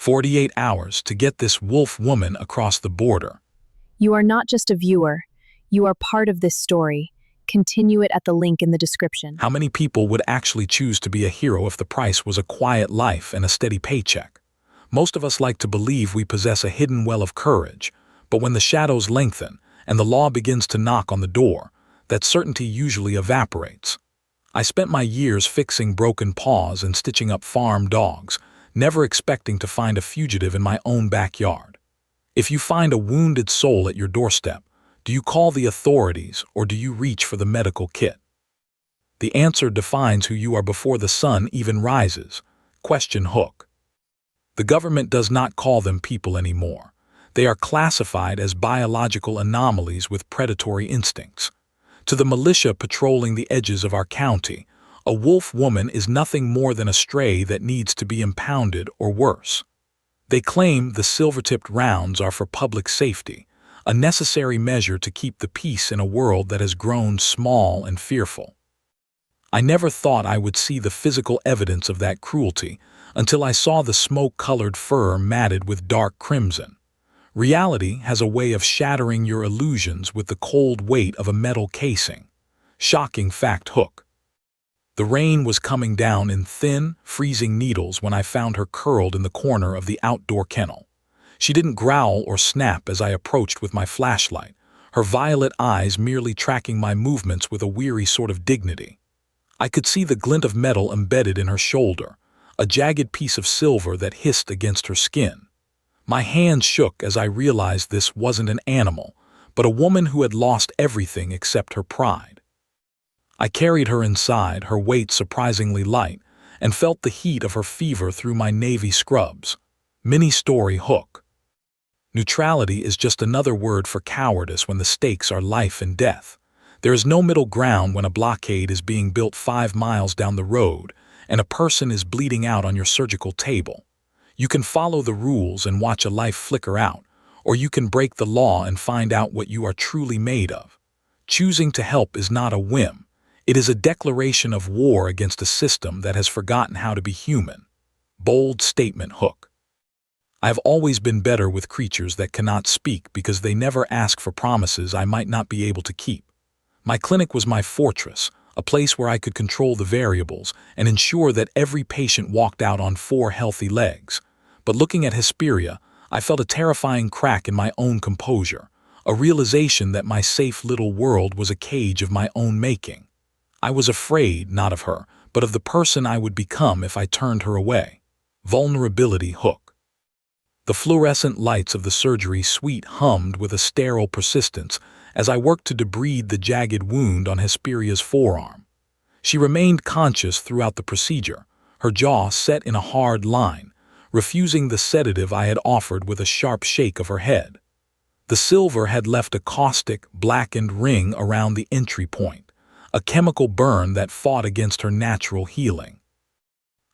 48 hours to get this wolf woman across the border. You are not just a viewer, you are part of this story. Continue it at the link in the description. How many people would actually choose to be a hero if the price was a quiet life and a steady paycheck? Most of us like to believe we possess a hidden well of courage, but when the shadows lengthen and the law begins to knock on the door, that certainty usually evaporates. I spent my years fixing broken paws and stitching up farm dogs, never expecting to find a fugitive in my own backyard. If you find a wounded soul at your doorstep, do you call the authorities or do you reach for the medical kit? The answer defines who you are before the sun even rises. Question hook. The government does not call them people anymore. They are classified as biological anomalies with predatory instincts. To the militia patrolling the edges of our county, a wolf woman is nothing more than a stray that needs to be impounded or worse. They claim the silver-tipped rounds are for public safety, a necessary measure to keep the peace in a world that has grown small and fearful. I never thought I would see the physical evidence of that cruelty until I saw the smoke-colored fur matted with dark crimson. Reality has a way of shattering your illusions with the cold weight of a metal casing. Shocking fact hook. The rain was coming down in thin, freezing needles when I found her curled in the corner of the outdoor kennel. She didn't growl or snap as I approached with my flashlight, her violet eyes merely tracking my movements with a weary sort of dignity. I could see the glint of metal embedded in her shoulder, a jagged piece of silver that hissed against her skin. My hands shook as I realized this wasn't an animal, but a woman who had lost everything except her pride. I carried her inside, her weight surprisingly light, and felt the heat of her fever through my navy scrubs. Mini-story hook. Neutrality is just another word for cowardice when the stakes are life and death. There is no middle ground when a blockade is being built 5 miles down the road and a person is bleeding out on your surgical table. You can follow the rules and watch a life flicker out, or you can break the law and find out what you are truly made of. Choosing to help is not a whim. It is a declaration of war against a system that has forgotten how to be human. Bold statement hook. I have always been better with creatures that cannot speak because they never ask for promises I might not be able to keep. My clinic was my fortress, a place where I could control the variables and ensure that every patient walked out on 4 healthy legs. But looking at Hesperia, I felt a terrifying crack in my own composure, a realization that my safe little world was a cage of my own making. I was afraid not of her, but of the person I would become if I turned her away. Vulnerability hook. The fluorescent lights of the surgery suite hummed with a sterile persistence as I worked to debride the jagged wound on Hesperia's forearm. She remained conscious throughout the procedure, her jaw set in a hard line, refusing the sedative I had offered with a sharp shake of her head. The silver had left a caustic, blackened ring around the entry point, a chemical burn that fought against her natural healing.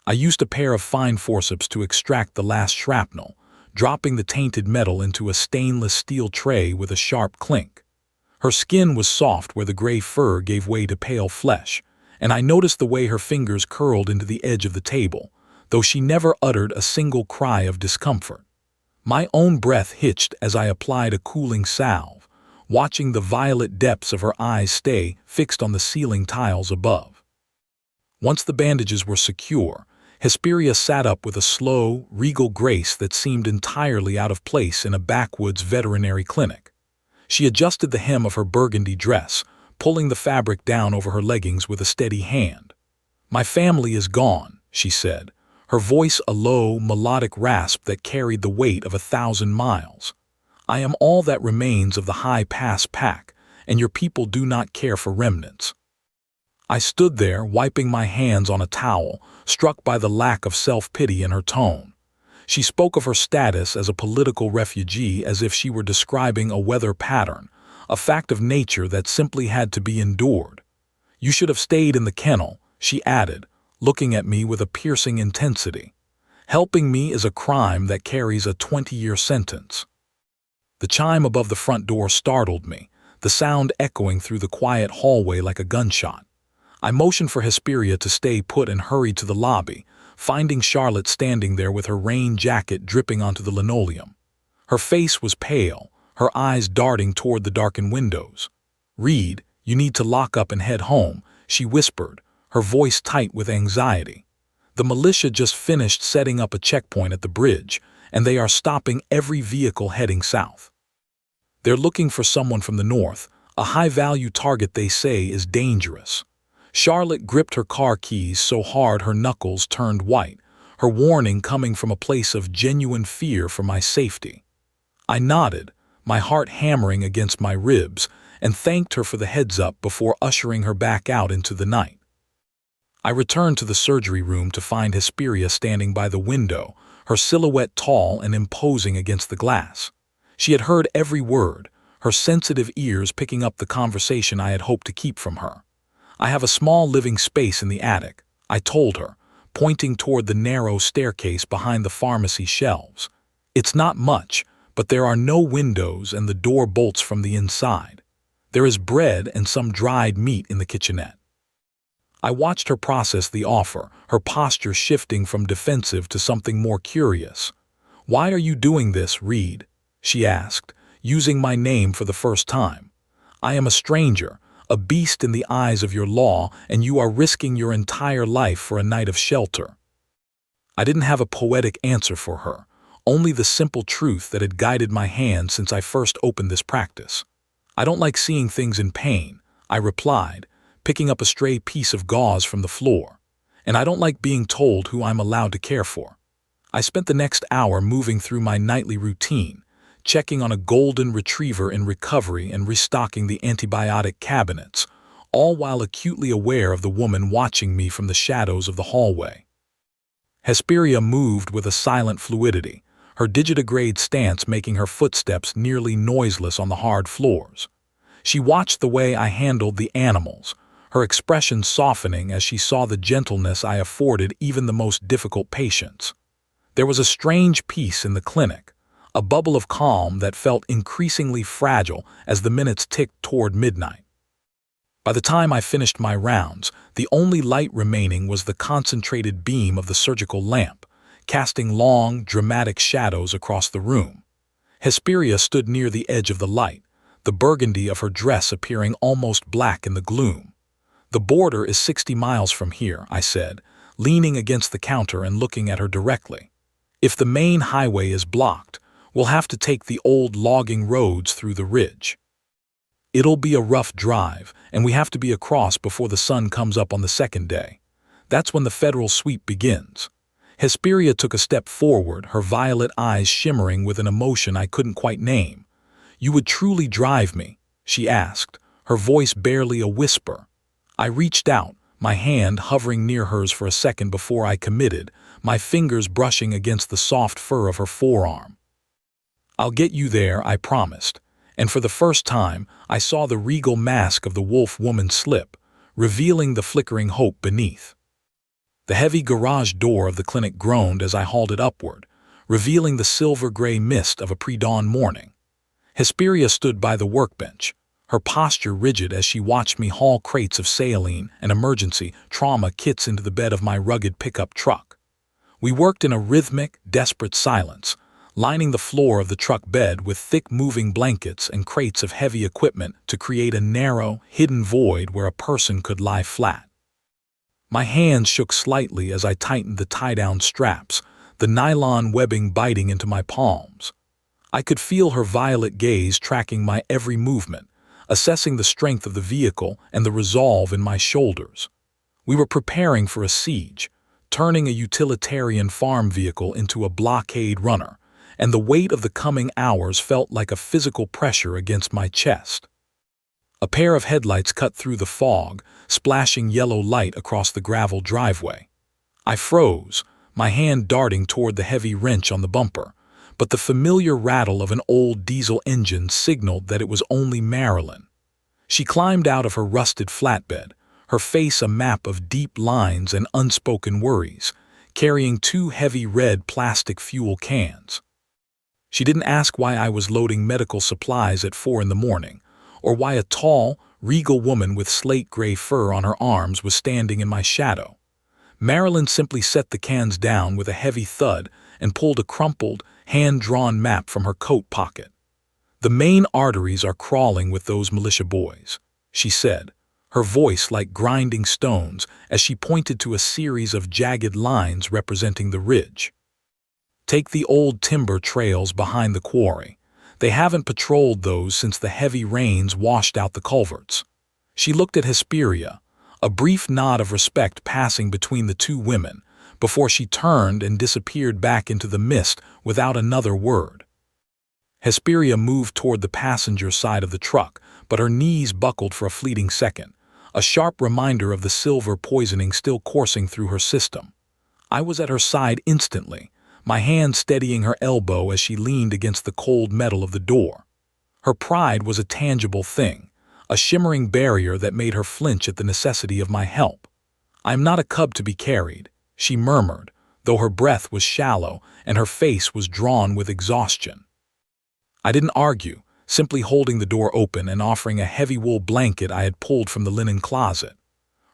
I used a pair of fine forceps to extract the last shrapnel, dropping the tainted metal into a stainless steel tray with a sharp clink. Her skin was soft where the gray fur gave way to pale flesh, and I noticed the way her fingers curled into the edge of the table, though she never uttered a single cry of discomfort. My own breath hitched as I applied a cooling salve, watching the violet depths of her eyes stay fixed on the ceiling tiles above. Once the bandages were secure, Hesperia sat up with a slow, regal grace that seemed entirely out of place in a backwoods veterinary clinic. She adjusted the hem of her burgundy dress, pulling the fabric down over her leggings with a steady hand. "My family is gone," she said, her voice a low, melodic rasp that carried the weight of 1,000 miles. "I am all that remains of the High Pass pack, and your people do not care for remnants." I stood there, wiping my hands on a towel, struck by the lack of self-pity in her tone. She spoke of her status as a political refugee as if she were describing a weather pattern, a fact of nature that simply had to be endured. "You should have stayed in the kennel," she added, looking at me with a piercing intensity. "Helping me is a crime that carries a 20-year sentence." The chime above the front door startled me, the sound echoing through the quiet hallway like a gunshot. I motioned for Hesperia to stay put and hurried to the lobby, finding Charlotte standing there with her rain jacket dripping onto the linoleum. Her face was pale, her eyes darting toward the darkened windows. "Reid, you need to lock up and head home," she whispered, her voice tight with anxiety. "The militia just finished setting up a checkpoint at the bridge, and they are stopping every vehicle heading south. They're looking for someone from the north, a high-value target they say is dangerous." Charlotte gripped her car keys so hard her knuckles turned white, her warning coming from a place of genuine fear for my safety. I nodded, my heart hammering against my ribs, and thanked her for the heads-up before ushering her back out into the night. I returned to the surgery room to find Hesperia standing by the window, her silhouette tall and imposing against the glass. She had heard every word, her sensitive ears picking up the conversation I had hoped to keep from her. "I have a small living space in the attic," I told her, pointing toward the narrow staircase behind the pharmacy shelves. "It's not much, but there are no windows and the door bolts from the inside. There is bread and some dried meat in the kitchenette." I watched her process the offer, her posture shifting from defensive to something more curious. "Why are you doing this, Reid?" she asked, using my name for the first time. "I am a stranger, a beast in the eyes of your law, and you are risking your entire life for a night of shelter." I didn't have a poetic answer for her, only the simple truth that had guided my hand since I first opened this practice. "I don't like seeing things in pain," I replied, picking up a stray piece of gauze from the floor. "And I don't like being told who I'm allowed to care for." I spent the next hour moving through my nightly routine, checking on a golden retriever in recovery and restocking the antibiotic cabinets, all while acutely aware of the woman watching me from the shadows of the hallway. Hesperia moved with a silent fluidity, her digitigrade stance making her footsteps nearly noiseless on the hard floors. She watched the way I handled the animals, her expression softening as she saw the gentleness I afforded even the most difficult patients. There was a strange peace in the clinic, a bubble of calm that felt increasingly fragile as the minutes ticked toward midnight. By the time I finished my rounds, the only light remaining was the concentrated beam of the surgical lamp, casting long, dramatic shadows across the room. Hesperia stood near the edge of the light, the burgundy of her dress appearing almost black in the gloom. "The border is 60 miles from here," I said, leaning against the counter and looking at her directly. "If the main highway is blocked, we'll have to take the old logging roads through the ridge. It'll be a rough drive, and we have to be across before the sun comes up on the second day. That's when the federal sweep begins." Hesperia took a step forward, her violet eyes shimmering with an emotion I couldn't quite name. "You would truly drive me?" she asked, her voice barely a whisper. I reached out, my hand hovering near hers for a second before I committed, my fingers brushing against the soft fur of her forearm. "I'll get you there," I promised, and for the first time I saw the regal mask of the wolf woman slip, revealing the flickering hope beneath. The heavy garage door of the clinic groaned as I hauled it upward, revealing the silver-gray mist of a pre-dawn morning. Hesperia stood by the workbench, her posture rigid as she watched me haul crates of saline and emergency trauma kits into the bed of my rugged pickup truck. We worked in a rhythmic, desperate silence, lining the floor of the truck bed with thick moving blankets and crates of heavy equipment to create a narrow, hidden void where a person could lie flat. My hands shook slightly as I tightened the tie-down straps, the nylon webbing biting into my palms. I could feel her violet gaze tracking my every movement, assessing the strength of the vehicle and the resolve in my shoulders. We were preparing for a siege, turning a utilitarian farm vehicle into a blockade runner, and the weight of the coming hours felt like a physical pressure against my chest. A pair of headlights cut through the fog, splashing yellow light across the gravel driveway. I froze, my hand darting toward the heavy wrench on the bumper, but the familiar rattle of an old diesel engine signaled that it was only Marilyn. She climbed out of her rusted flatbed, her face a map of deep lines and unspoken worries, carrying 2 heavy red plastic fuel cans. She didn't ask why I was loading medical supplies at 4 in the morning, or why a tall, regal woman with slate-gray fur on her arms was standing in my shadow. Marilyn simply set the cans down with a heavy thud and pulled a crumpled, hand-drawn map from her coat pocket. "The main arteries are crawling with those militia boys," she said, her voice like grinding stones as she pointed to a series of jagged lines representing the ridge. "Take the old timber trails behind the quarry. They haven't patrolled those since the heavy rains washed out the culverts." She looked at Hesperia, a brief nod of respect passing between the two women, before she turned and disappeared back into the mist without another word. Hesperia moved toward the passenger side of the truck, but her knees buckled for a fleeting second, a sharp reminder of the silver poisoning still coursing through her system. I was at her side instantly, my hand steadying her elbow as she leaned against the cold metal of the door. Her pride was a tangible thing, a shimmering barrier that made her flinch at the necessity of my help. "I am not a cub to be carried," she murmured, though her breath was shallow and her face was drawn with exhaustion. I didn't argue, simply holding the door open and offering a heavy wool blanket I had pulled from the linen closet.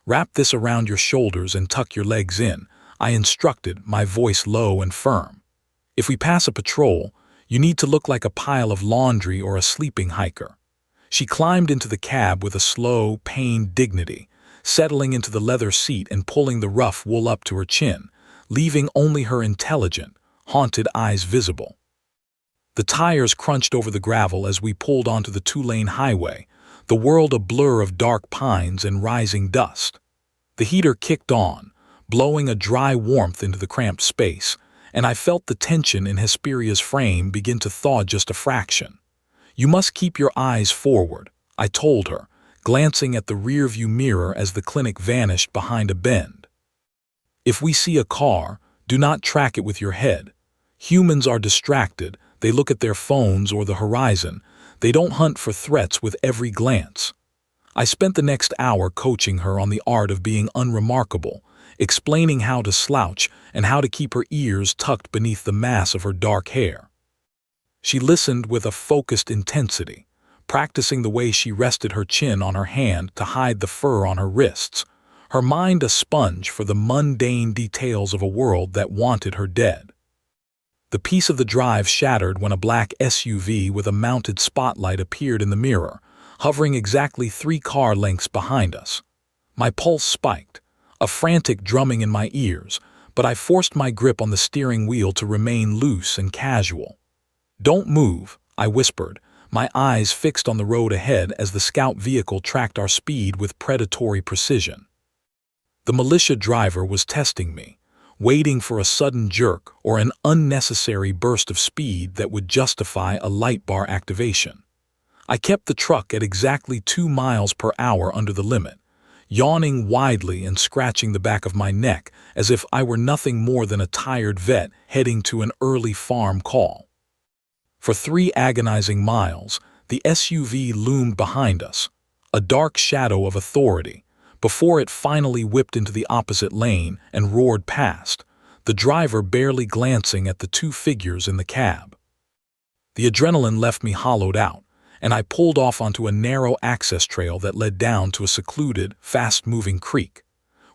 "Wrap this around your shoulders and tuck your legs in," I instructed, my voice low and firm. "If we pass a patrol, you need to look like a pile of laundry or a sleeping hiker." She climbed into the cab with a slow, pained dignity, settling into the leather seat and pulling the rough wool up to her chin, leaving only her intelligent, haunted eyes visible. The tires crunched over the gravel as we pulled onto the two-lane highway, the world a blur of dark pines and rising dust. The heater kicked on, blowing a dry warmth into the cramped space, and I felt the tension in Hesperia's frame begin to thaw just a fraction. "You must keep your eyes forward," I told her, glancing at the rearview mirror as the clinic vanished behind a bend. "If we see a car, do not track it with your head. Humans are distracted, they look at their phones or the horizon, they don't hunt for threats with every glance." I spent the next hour coaching her on the art of being unremarkable, explaining how to slouch and how to keep her ears tucked beneath the mass of her dark hair. She listened with a focused intensity, practicing the way she rested her chin on her hand to hide the fur on her wrists, her mind a sponge for the mundane details of a world that wanted her dead. The peace of the drive shattered when a black SUV with a mounted spotlight appeared in the mirror, hovering exactly 3 car lengths behind us. My pulse spiked, a frantic drumming in my ears, but I forced my grip on the steering wheel to remain loose and casual. "Don't move," I whispered, my eyes fixed on the road ahead as the scout vehicle tracked our speed with predatory precision. The militia driver was testing me, waiting for a sudden jerk or an unnecessary burst of speed that would justify a light bar activation. I kept the truck at exactly 2 miles per hour under the limit, yawning widely and scratching the back of my neck as if I were nothing more than a tired vet heading to an early farm call. For 3 agonizing miles, the SUV loomed behind us, a dark shadow of authority, before it finally whipped into the opposite lane and roared past, the driver barely glancing at the 2 figures in the cab. The adrenaline left me hollowed out, and I pulled off onto a narrow access trail that led down to a secluded, fast-moving creek.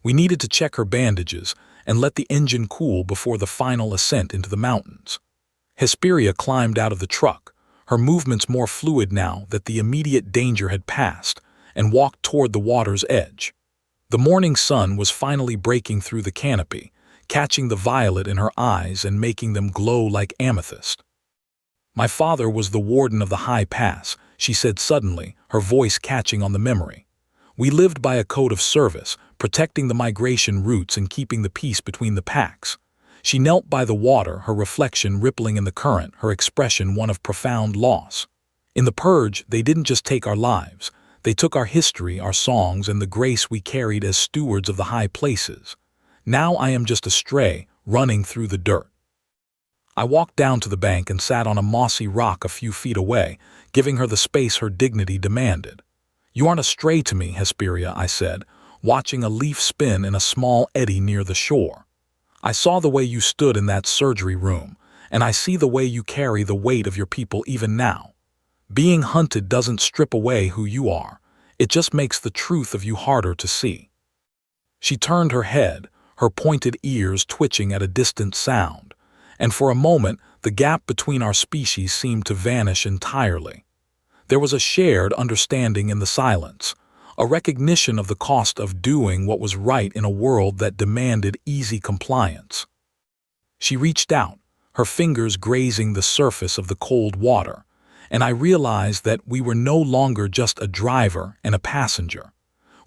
We needed to check her bandages and let the engine cool before the final ascent into the mountains. Hesperia climbed out of the truck, her movements more fluid now that the immediate danger had passed, and walked toward the water's edge. The morning sun was finally breaking through the canopy, catching the violet in her eyes and making them glow like amethyst. "My father was the warden of the high pass," she said suddenly, her voice catching on the memory. "We lived by a code of service, protecting the migration routes and keeping the peace between the packs." She knelt by the water, her reflection rippling in the current, her expression one of profound loss. "In the purge, they didn't just take our lives. They took our history, our songs, and the grace we carried as stewards of the high places. Now I am just a stray, running through the dirt." I walked down to the bank and sat on a mossy rock a few feet away, giving her the space her dignity demanded. "You aren't a stray to me, Hesperia," I said, watching a leaf spin in a small eddy near the shore. "I saw the way you stood in that surgery room, and I see the way you carry the weight of your people even now. Being hunted doesn't strip away who you are, it just makes the truth of you harder to see." She turned her head, her pointed ears twitching at a distant sound, and for a moment the gap between our species seemed to vanish entirely. There was a shared understanding in the silence, a recognition of the cost of doing what was right in a world that demanded easy compliance. She reached out, her fingers grazing the surface of the cold water, and I realized that we were no longer just a driver and a passenger.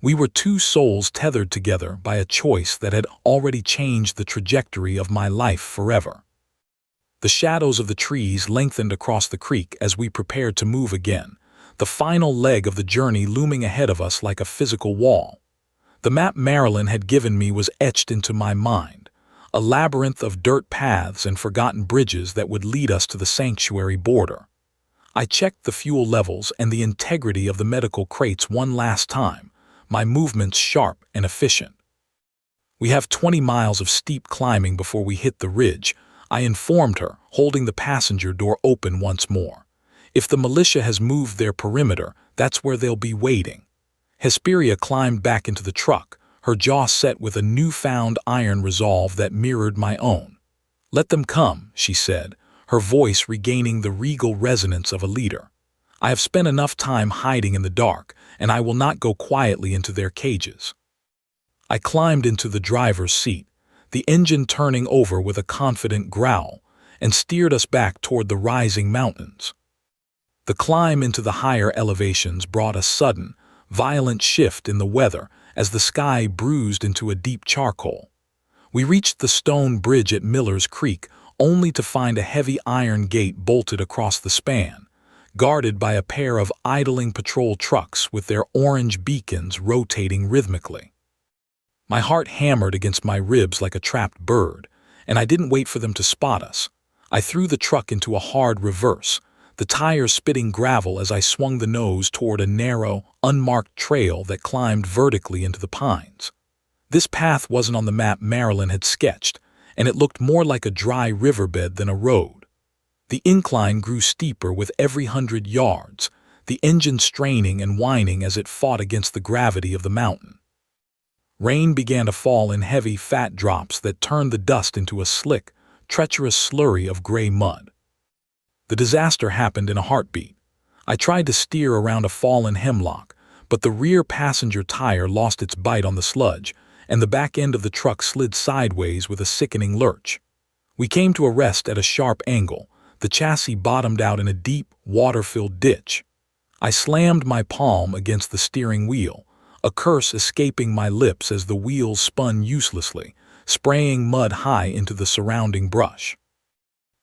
We were two souls tethered together by a choice that had already changed the trajectory of my life forever. The shadows of the trees lengthened across the creek as we prepared to move again, the final leg of the journey looming ahead of us like a physical wall. The map Marilyn had given me was etched into my mind, a labyrinth of dirt paths and forgotten bridges that would lead us to the sanctuary border. I checked the fuel levels and the integrity of the medical crates one last time, my movements sharp and efficient. "We have 20 miles of steep climbing before we hit the ridge," I informed her, holding the passenger door open once more. "If the militia has moved their perimeter, that's where they'll be waiting." Hesperia climbed back into the truck, her jaw set with a newfound iron resolve that mirrored my own. "Let them come," she said, her voice regaining the regal resonance of a leader. "I have spent enough time hiding in the dark, and I will not go quietly into their cages." I climbed into the driver's seat, the engine turning over with a confident growl, and steered us back toward the rising mountains. The climb into the higher elevations brought a sudden, violent shift in the weather as the sky bruised into a deep charcoal. We reached the stone bridge at Miller's Creek only to find a heavy iron gate bolted across the span, guarded by a pair of idling patrol trucks with their orange beacons rotating rhythmically. My heart hammered against my ribs like a trapped bird, and I didn't wait for them to spot us. I threw the truck into a hard reverse, the tires spitting gravel as I swung the nose toward a narrow, unmarked trail that climbed vertically into the pines. This path wasn't on the map Marilyn had sketched, and it looked more like a dry riverbed than a road. The incline grew steeper with every 100 yards, the engine straining and whining as it fought against the gravity of the mountain. Rain began to fall in heavy, fat drops that turned the dust into a slick, treacherous slurry of gray mud. The disaster happened in a heartbeat. I tried to steer around a fallen hemlock, but the rear passenger tire lost its bite on the sludge, and the back end of the truck slid sideways with a sickening lurch. We came to a rest at a sharp angle, the chassis bottomed out in a deep, water-filled ditch. I slammed my palm against the steering wheel, a curse escaping my lips as the wheels spun uselessly, spraying mud high into the surrounding brush.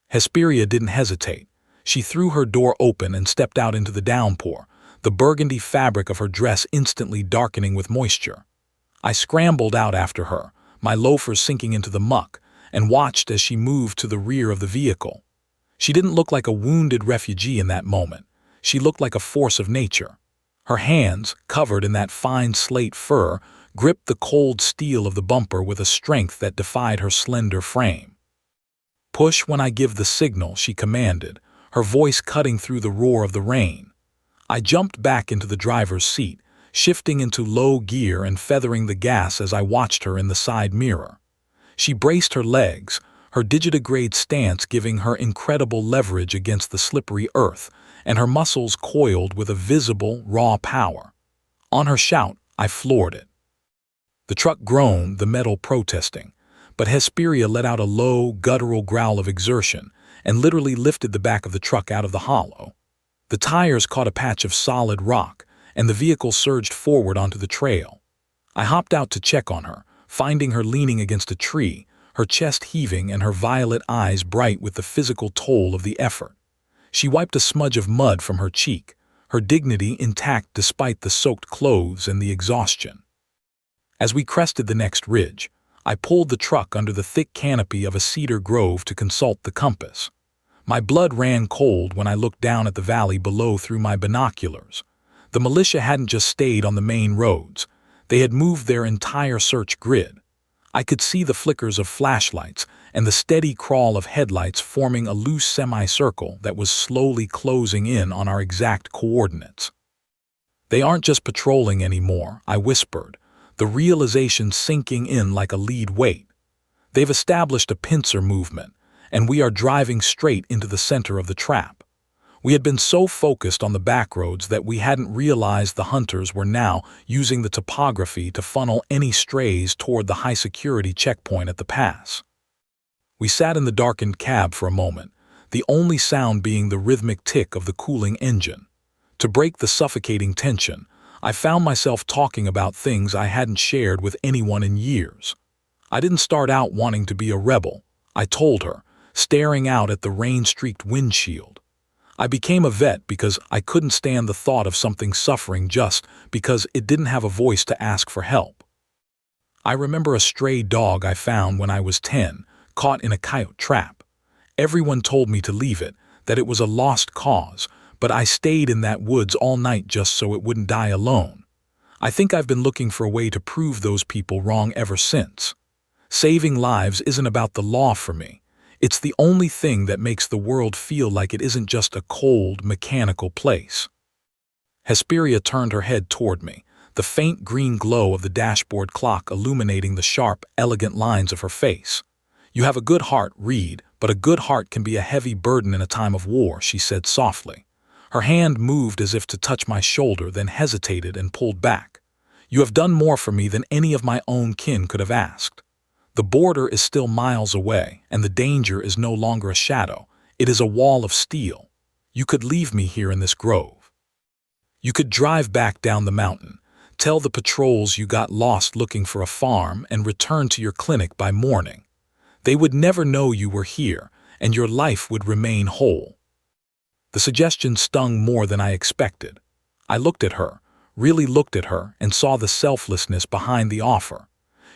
Hesperia didn't hesitate. She threw her door open and stepped out into the downpour, the burgundy fabric of her dress instantly darkening with moisture. I scrambled out after her, my loafers sinking into the muck, and watched as she moved to the rear of the vehicle. She didn't look like a wounded refugee in that moment. She looked like a force of nature. Her hands, covered in that fine slate fur, gripped the cold steel of the bumper with a strength that defied her slender frame. "Push when I give the signal," she commanded, her voice cutting through the roar of the rain. I jumped back into the driver's seat, shifting into low gear and feathering the gas as I watched her in the side mirror. She braced her legs, her digitigrade stance giving her incredible leverage against the slippery earth, and her muscles coiled with a visible, raw power. On her shout, I floored it. The truck groaned, the metal protesting, but Hesperia let out a low, guttural growl of exertion and literally lifted the back of the truck out of the hollow. The tires caught a patch of solid rock, and the vehicle surged forward onto the trail. I hopped out to check on her, finding her leaning against a tree, her chest heaving and her violet eyes bright with the physical toll of the effort. She wiped a smudge of mud from her cheek, her dignity intact despite the soaked clothes and the exhaustion. As we crested the next ridge, I pulled the truck under the thick canopy of a cedar grove to consult the compass. My blood ran cold when I looked down at the valley below through my binoculars. The militia hadn't just stayed on the main roads. They had moved their entire search grid. I could see the flickers of flashlights and the steady crawl of headlights forming a loose semicircle that was slowly closing in on our exact coordinates. "They aren't just patrolling anymore," I whispered, the realization sinking in like a lead weight. They've established a pincer movement, and we are driving straight into the center of the trap. We had been so focused on the back roads that we hadn't realized the hunters were now using the topography to funnel any strays toward the high-security checkpoint at the pass. We sat in the darkened cab for a moment, the only sound being the rhythmic tick of the cooling engine. To break the suffocating tension, I found myself talking about things I hadn't shared with anyone in years. I didn't start out wanting to be a rebel, I told her, staring out at the rain-streaked windshield. I became a vet because I couldn't stand the thought of something suffering just because it didn't have a voice to ask for help. I remember a stray dog I found when I was 10, caught in a coyote trap. Everyone told me to leave it, that it was a lost cause, but I stayed in that woods all night just so it wouldn't die alone. I think I've been looking for a way to prove those people wrong ever since. Saving lives isn't about the law for me. It's the only thing that makes the world feel like it isn't just a cold, mechanical place. Hesperia turned her head toward me, the faint green glow of the dashboard clock illuminating the sharp, elegant lines of her face. "You have a good heart, Reid, but a good heart can be a heavy burden in a time of war," she said softly. Her hand moved as if to touch my shoulder, then hesitated and pulled back. "You have done more for me than any of my own kin could have asked. The border is still miles away, and the danger is no longer a shadow. It is a wall of steel. You could leave me here in this grove. You could drive back down the mountain, tell the patrols you got lost looking for a farm, and return to your clinic by morning. They would never know you were here, and your life would remain whole." The suggestion stung more than I expected. I looked at her, really looked at her, and saw the selflessness behind the offer.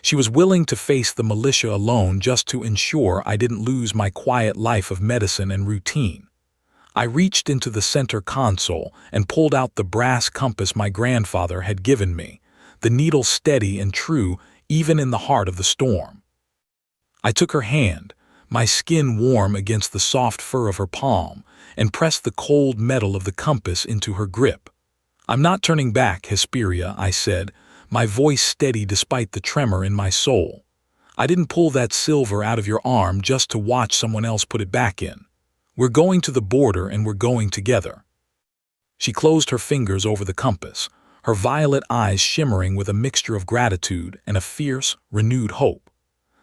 She was willing to face the militia alone just to ensure I didn't lose my quiet life of medicine and routine. I reached into the center console and pulled out the brass compass my grandfather had given me, the needle steady and true even in the heart of the storm. I took her hand, my skin warm against the soft fur of her palm, and pressed the cold metal of the compass into her grip. "I'm not turning back, Hesperia," I said, my voice steady despite the tremor in my soul. "I didn't pull that silver out of your arm just to watch someone else put it back in. We're going to the border and we're going together." She closed her fingers over the compass, her violet eyes shimmering with a mixture of gratitude and a fierce, renewed hope.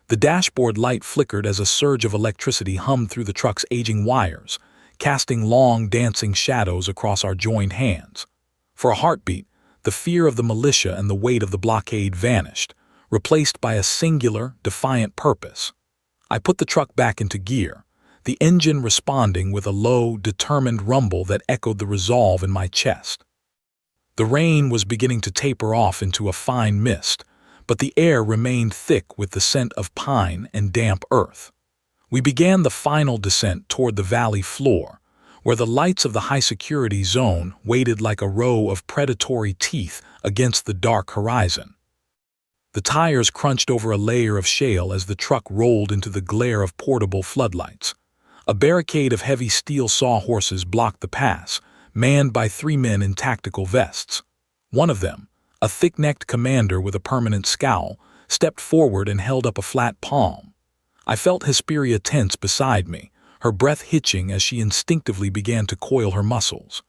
The dashboard light flickered as a surge of electricity hummed through the truck's aging wires, casting long, dancing shadows across our joined hands. For a heartbeat, the fear of the militia and the weight of the blockade vanished, replaced by a singular, defiant purpose. I put the truck back into gear, the engine responding with a low, determined rumble that echoed the resolve in my chest. The rain was beginning to taper off into a fine mist, but the air remained thick with the scent of pine and damp earth. We began the final descent toward the valley floor, where the lights of the high-security zone waited like a row of predatory teeth against the dark horizon. The tires crunched over a layer of shale as the truck rolled into the glare of portable floodlights. A barricade of heavy steel sawhorses blocked the pass, manned by 3 men in tactical vests. One of them, a thick-necked commander with a permanent scowl, stepped forward and held up a flat palm. I felt Hesperia tense beside me, her breath hitching as she instinctively began to coil her muscles.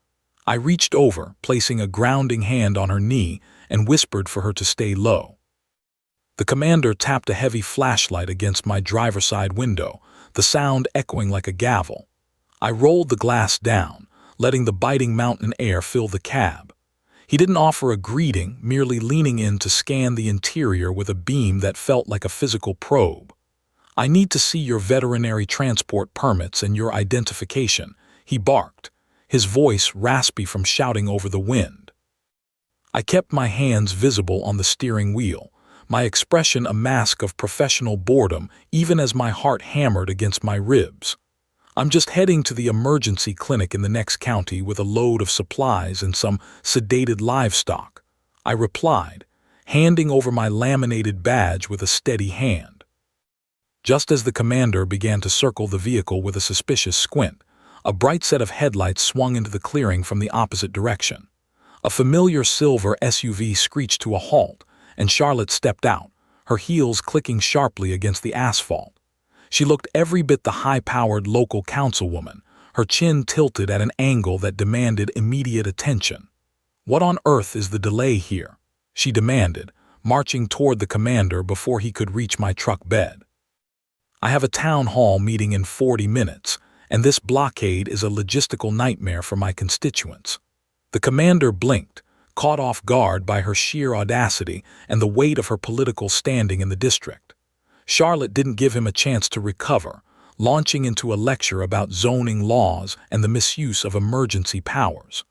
I reached over, placing a grounding hand on her knee, and whispered for her to stay low. The commander tapped a heavy flashlight against my driver's side window, the sound echoing like a gavel. I rolled the glass down, letting the biting mountain air fill the cab. He didn't offer a greeting, merely leaning in to scan the interior with a beam that felt like a physical probe. "I need to see your veterinary transport permits and your identification," he barked, his voice raspy from shouting over the wind. I kept my hands visible on the steering wheel, my expression a mask of professional boredom even as my heart hammered against my ribs. "I'm just heading to the emergency clinic in the next county with a load of supplies and some sedated livestock," I replied, handing over my laminated badge with a steady hand. Just as the commander began to circle the vehicle with a suspicious squint, a bright set of headlights swung into the clearing from the opposite direction. A familiar silver SUV screeched to a halt, and Charlotte stepped out, her heels clicking sharply against the asphalt. She looked every bit the high-powered local councilwoman, her chin tilted at an angle that demanded immediate attention. "What on earth is the delay here?" she demanded, marching toward the commander before he could reach my truck bed. "I have a town hall meeting in 40 minutes, and this blockade is a logistical nightmare for my constituents." The commander blinked, caught off guard by her sheer audacity and the weight of her political standing in the district. Charlotte didn't give him a chance to recover, launching into a lecture about zoning laws and the misuse of emergency powers.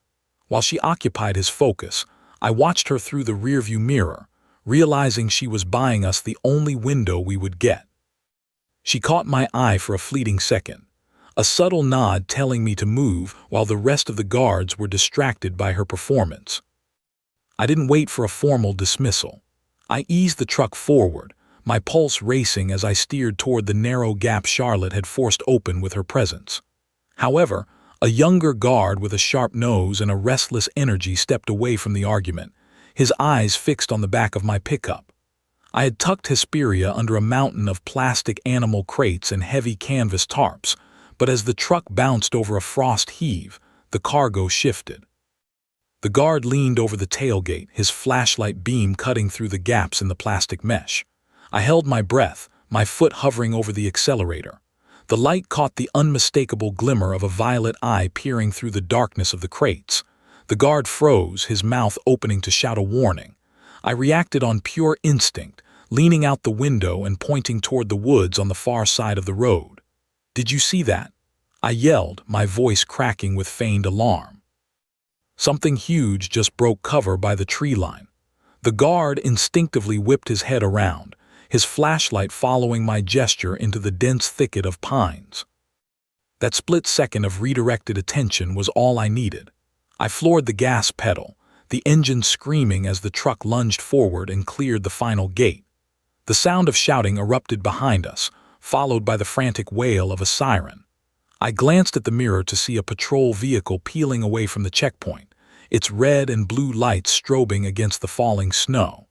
While she occupied his focus, I watched her through the rearview mirror, realizing she was buying us the only window we would get. She caught my eye for a fleeting second, a subtle nod telling me to move while the rest of the guards were distracted by her performance. I didn't wait for a formal dismissal. I eased the truck forward, my pulse racing as I steered toward the narrow gap Charlotte had forced open with her presence. However, a younger guard with a sharp nose and a restless energy stepped away from the argument, his eyes fixed on the back of my pickup. I had tucked Hesperia under a mountain of plastic animal crates and heavy canvas tarps, but as the truck bounced over a frost heave, the cargo shifted. The guard leaned over the tailgate, his flashlight beam cutting through the gaps in the plastic mesh. I held my breath, my foot hovering over the accelerator. The light caught the unmistakable glimmer of a violet eye peering through the darkness of the crates. The guard froze, his mouth opening to shout a warning. I reacted on pure instinct, leaning out the window and pointing toward the woods on the far side of the road. "Did you see that?" I yelled, my voice cracking with feigned alarm. Something huge just broke cover by the tree line. The guard instinctively whipped his head around, his flashlight following my gesture into the dense thicket of pines. That split second of redirected attention was all I needed. I floored the gas pedal, the engine screaming as the truck lunged forward and cleared the final gate. The sound of shouting erupted behind us, followed by the frantic wail of a siren. I glanced at the mirror to see a patrol vehicle peeling away from the checkpoint, its red and blue lights strobing against the falling snow.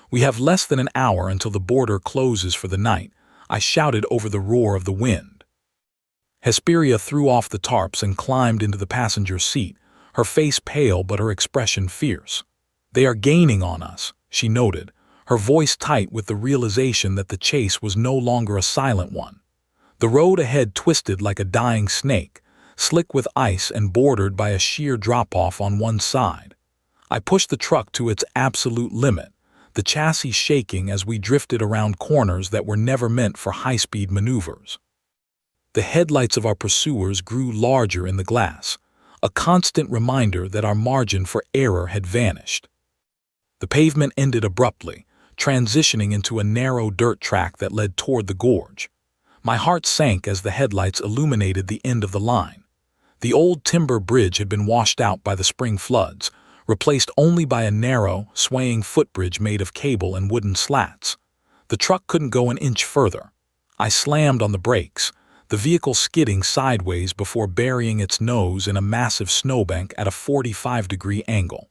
"We have less than an hour until the border closes for the night," I shouted over the roar of the wind. Hesperia threw off the tarps and climbed into the passenger seat, her face pale but her expression fierce. "They are gaining on us," she noted, her voice tight with the realization that the chase was no longer a silent one. The road ahead twisted like a dying snake, slick with ice and bordered by a sheer drop-off on one side. I pushed the truck to its absolute limit, the chassis shaking as we drifted around corners that were never meant for high-speed maneuvers. The headlights of our pursuers grew larger in the glass, a constant reminder that our margin for error had vanished. The pavement ended abruptly, transitioning into a narrow dirt track that led toward the gorge. My heart sank as the headlights illuminated the end of the line. The old timber bridge had been washed out by the spring floods, replaced only by a narrow, swaying footbridge made of cable and wooden slats. The truck couldn't go an inch further. I slammed on the brakes, the vehicle skidding sideways before burying its nose in a massive snowbank at a 45-degree angle.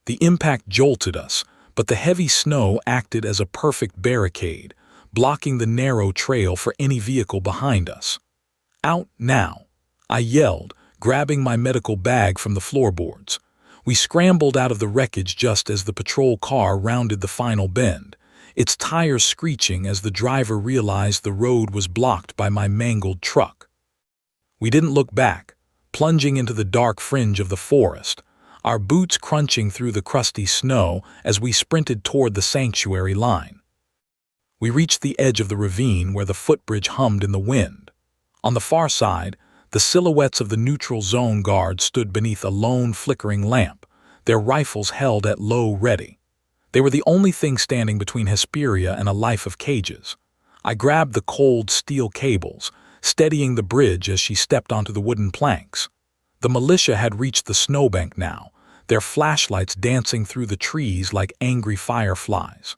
The impact jolted us, but the heavy snow acted as a perfect barricade, blocking the narrow trail for any vehicle behind us. "Out now!" I yelled, grabbing my medical bag from the floorboards. We scrambled out of the wreckage just as the patrol car rounded the final bend, its tires screeching as the driver realized the road was blocked by my mangled truck. We didn't look back, plunging into the dark fringe of the forest, our boots crunching through the crusty snow as we sprinted toward the sanctuary line. We reached the edge of the ravine where the footbridge hummed in the wind. On the far side, the silhouettes of the neutral zone guards stood beneath a lone flickering lamp, their rifles held at low ready. They were the only thing standing between Hesperia and a life of cages. I grabbed the cold steel cables, steadying the bridge as she stepped onto the wooden planks. The militia had reached the snowbank now, their flashlights dancing through the trees like angry fireflies.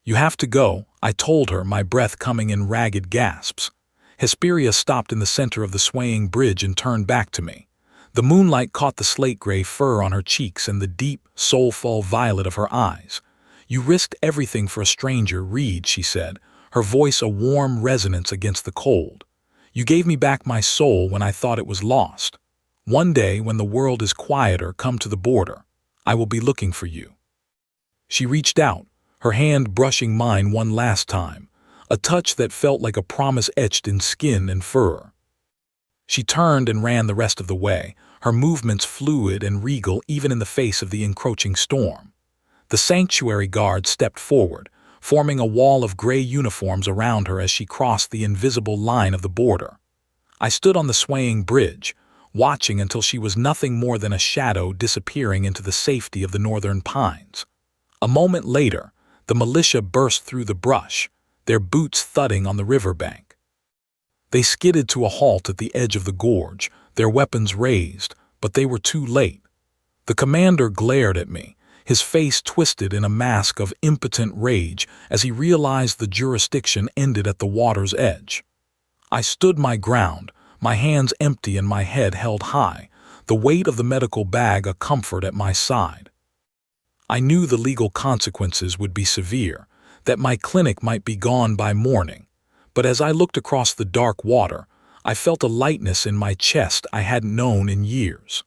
"You have to go," I told her, my breath coming in ragged gasps. Hesperia stopped in the center of the swaying bridge and turned back to me. The moonlight caught the slate-gray fur on her cheeks and the deep, soulful violet of her eyes. "You risked everything for a stranger, Reid," she said, her voice a warm resonance against the cold. "You gave me back my soul when I thought it was lost. One day, when the world is quieter, come to the border. I will be looking for you." She reached out, her hand brushing mine one last time, a touch that felt like a promise etched in skin and fur. She turned and ran the rest of the way, her movements fluid and regal even in the face of the encroaching storm. The sanctuary guard stepped forward, forming a wall of gray uniforms around her as she crossed the invisible line of the border. I stood on the swaying bridge, watching until she was nothing more than a shadow disappearing into the safety of the northern pines. A moment later, the militia burst through the brush, their boots thudding on the riverbank. They skidded to a halt at the edge of the gorge, their weapons raised, but they were too late. The commander glared at me, his face twisted in a mask of impotent rage as he realized the jurisdiction ended at the water's edge. I stood my ground, my hands empty and my head held high, the weight of the medical bag a comfort at my side. I knew the legal consequences would be severe, that my clinic might be gone by morning, but as I looked across the dark water, I felt a lightness in my chest I hadn't known in years.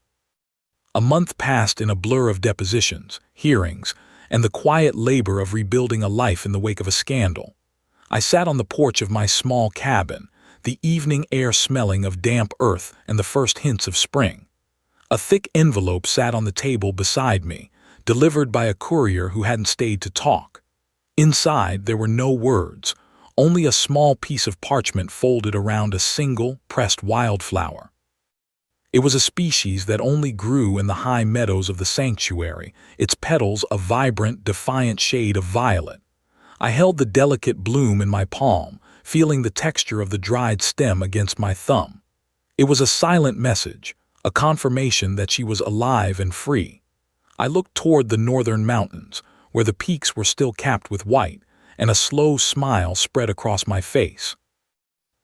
A month passed in a blur of depositions, hearings, and the quiet labor of rebuilding a life in the wake of a scandal. I sat on the porch of my small cabin, the evening air smelling of damp earth and the first hints of spring. A thick envelope sat on the table beside me, delivered by a courier who hadn't stayed to talk. Inside, there were no words, only a small piece of parchment folded around a single, pressed wildflower. It was a species that only grew in the high meadows of the sanctuary, its petals a vibrant, defiant shade of violet. I held the delicate bloom in my palm, feeling the texture of the dried stem against my thumb. It was a silent message, a confirmation that she was alive and free. I looked toward the northern mountains, where the peaks were still capped with white, and a slow smile spread across my face.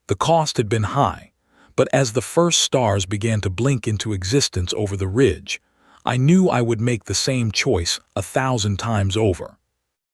The cost had been high, but as the first stars began to blink into existence over the ridge, I knew I would make the same choice 1,000 times over.